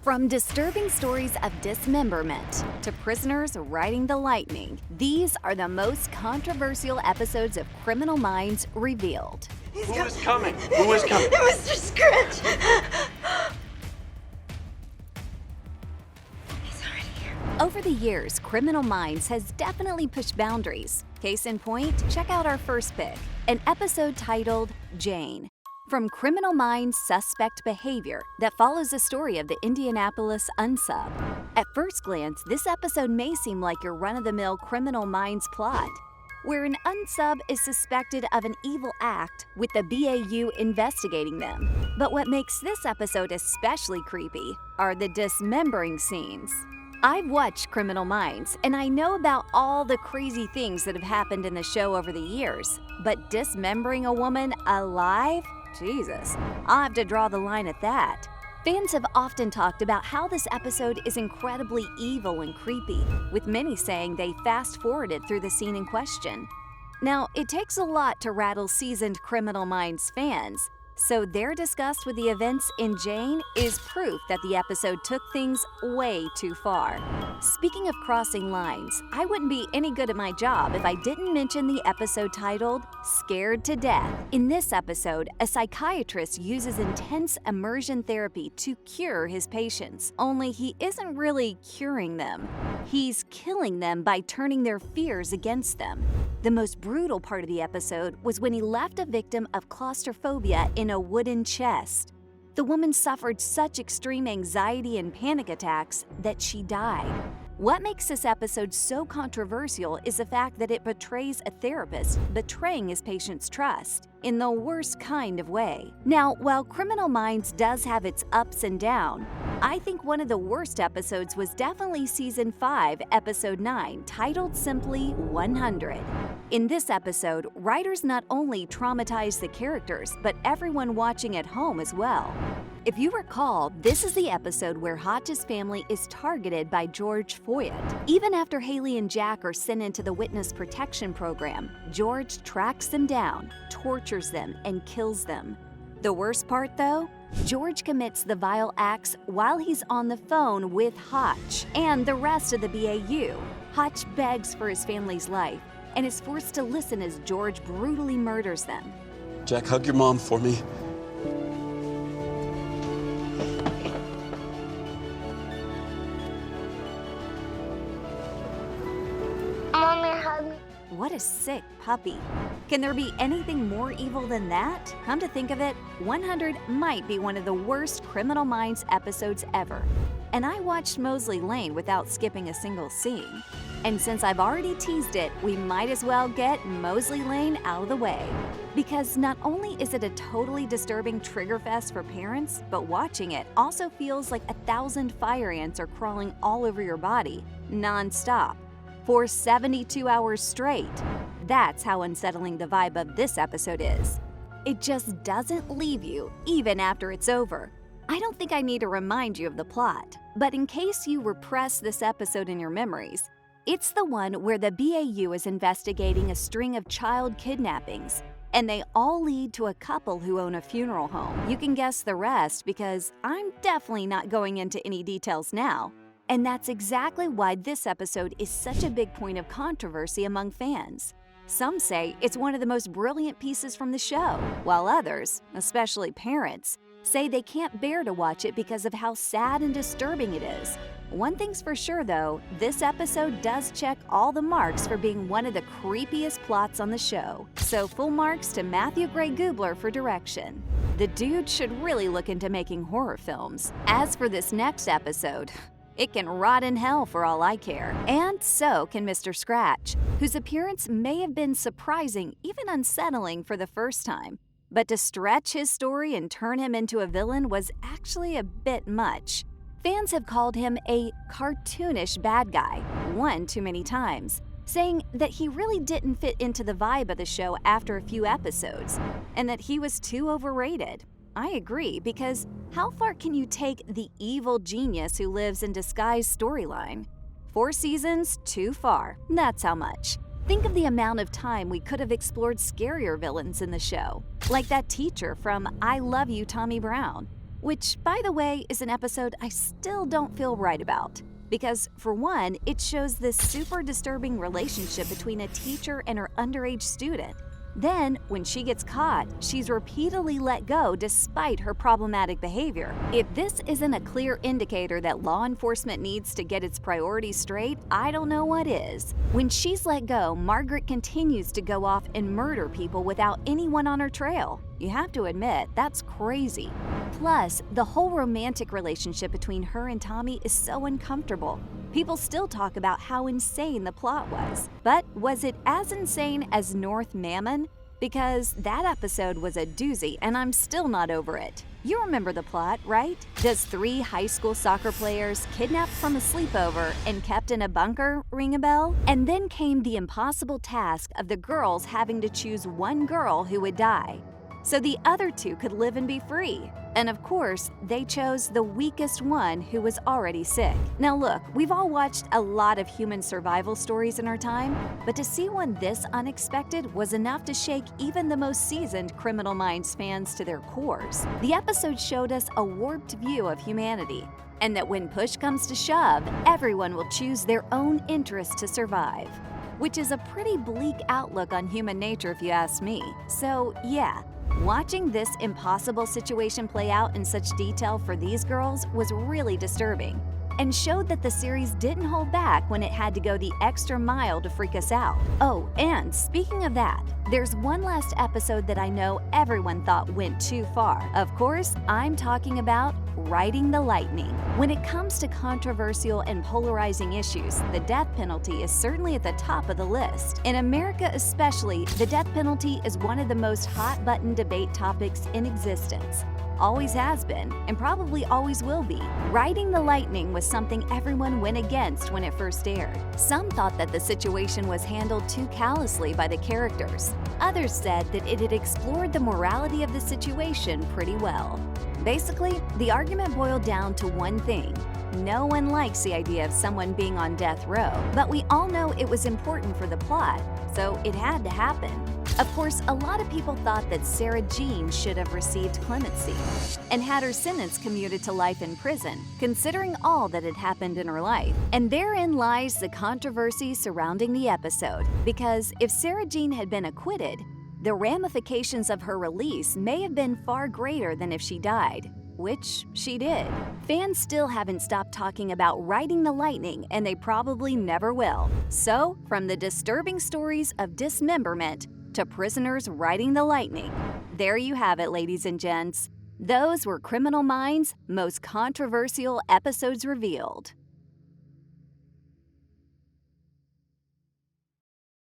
From disturbing stories of dismemberment to prisoners riding the lightning, these are the most controversial episodes of Criminal Minds revealed. Who is coming? Who is coming? Mr. Scratch! He's already here. Over the years, Criminal Minds has definitely pushed boundaries. Case in point, check out our first pick, an episode titled Jane. From Criminal Minds' suspect behavior that follows the story of the Indianapolis unsub. At first glance, this episode may seem like your run-of-the-mill Criminal Minds plot, where an unsub is suspected of an evil act with the BAU investigating them. But what makes this episode especially creepy are the dismembering scenes. I've watched Criminal Minds, and I know about all the crazy things that have happened in the show over the years, but dismembering a woman alive? Jesus, I'll have to draw the line at that. Fans have often talked about how this episode is incredibly evil and creepy, with many saying they fast-forwarded through the scene in question. Now, it takes a lot to rattle seasoned Criminal Minds fans, so their disgust with the events in Jane is proof that the episode took things way too far. Speaking of crossing lines, I wouldn't be any good at my job if I didn't mention the episode titled Scared to Death. In this episode, a psychiatrist uses intense immersion therapy to cure his patients, only he isn't really curing them. He's killing them by turning their fears against them. The most brutal part of the episode was when he left a victim of claustrophobia in a wooden chest. The woman suffered such extreme anxiety and panic attacks that she died. What makes this episode so controversial is the fact that it portrays a therapist betraying his patient's trust in the worst kind of way. Now, while Criminal Minds does have its ups and downs, I think one of the worst episodes was definitely Season 5, Episode 9, titled simply 100. In this episode, writers not only traumatized the characters, but everyone watching at home as well. If you recall, this is the episode where Hotch's family is targeted by George Foyt. Even after Haley and Jack are sent into the Witness Protection Program, George tracks them down, tortures them, and kills them. The worst part, though? George commits the vile acts while he's on the phone with Hotch and the rest of the BAU. Hotch begs for his family's life and is forced to listen as George brutally murders them. Jack, hug your mom for me. Mommy, hug me. What a sick puppy. Can there be anything more evil than that? Come to think of it, 100 might be one of the worst Criminal Minds episodes ever. And I watched Mosley Lane without skipping a single scene. And since I've already teased it, we might as well get Mosley Lane out of the way. Because not only is it a totally disturbing trigger fest for parents, but watching it also feels like 1,000 fire ants are crawling all over your body, non-stop, for 72 hours straight. That's how unsettling the vibe of this episode is. It just doesn't leave you, even after it's over. I don't think I need to remind you of the plot, but in case you repress this episode in your memories, it's the one where the BAU is investigating a string of child kidnappings, and they all lead to a couple who own a funeral home. You can guess the rest because I'm definitely not going into any details now. And that's exactly why this episode is such a big point of controversy among fans. Some say it's one of the most brilliant pieces from the show, while others, especially parents, say they can't bear to watch it because of how sad and disturbing it is. One thing's for sure though, this episode does check all the marks for being one of the creepiest plots on the show. So full marks to Matthew Gray Gubler for direction. The dude should really look into making horror films. As for this next episode, it can rot in hell for all I care. And so can Mr. Scratch, whose appearance may have been surprising, even unsettling for the first time. But to stretch his story and turn him into a villain was actually a bit much. Fans have called him a cartoonish bad guy one too many times, saying that he really didn't fit into the vibe of the show after a few episodes, and that he was too overrated. I agree, because how far can you take the evil genius who lives in disguise storyline? 4 seasons, too far. That's how much. Think of the amount of time we could have explored scarier villains in the show, like that teacher from I Love You, Tommy Brown. which, by the way, is an episode I still don't feel right about. Because, for one, it shows this super disturbing relationship between a teacher and her underage student. Then, when she gets caught, she's repeatedly let go despite her problematic behavior. If this isn't a clear indicator that law enforcement needs to get its priorities straight, I don't know what is. When she's let go, Margaret continues to go off and murder people without anyone on her trail. You have to admit, that's crazy. Plus, the whole romantic relationship between her and Tommy is so uncomfortable. People still talk about how insane the plot was. But was it as insane as North Mammon? Because that episode was a doozy and I'm still not over it. You remember the plot, right? Does 3 high school soccer players kidnapped from a sleepover and kept in a bunker ring a bell? And then came the impossible task of the girls having to choose one girl who would die, so the other 2 could live and be free. And of course, they chose the weakest one who was already sick. Now look, we've all watched a lot of human survival stories in our time, but to see one this unexpected was enough to shake even the most seasoned Criminal Minds fans to their cores. The episode showed us a warped view of humanity, and that when push comes to shove, everyone will choose their own interest to survive. Which is a pretty bleak outlook on human nature if you ask me. So yeah, watching this impossible situation play out in such detail for these girls was really disturbing, and showed that the series didn't hold back when it had to go the extra mile to freak us out. Oh, and speaking of that, there's one last episode that I know everyone thought went too far. Of course, I'm talking about Riding the Lightning. When it comes to controversial and polarizing issues, the death penalty is certainly at the top of the list. In America especially, the death penalty is one of the most hot-button debate topics in existence. Always has been, and probably always will be. Riding the Lightning was something everyone went against when it first aired. Some thought that the situation was handled too callously by the characters. Others said that it had explored the morality of the situation pretty well. Basically, the argument boiled down to one thing. No one likes the idea of someone being on death row, but we all know it was important for the plot, so it had to happen. Of course, a lot of people thought that Sarah Jean should have received clemency and had her sentence commuted to life in prison, considering all that had happened in her life. And therein lies the controversy surrounding the episode, because if Sarah Jean had been acquitted, the ramifications of her release may have been far greater than if she died, which she did. Fans still haven't stopped talking about Riding the Lightning, and they probably never will. So, from the disturbing stories of dismemberment to prisoners riding the lightning, there you have it, ladies and gents. Those were Criminal Minds' most controversial episodes revealed.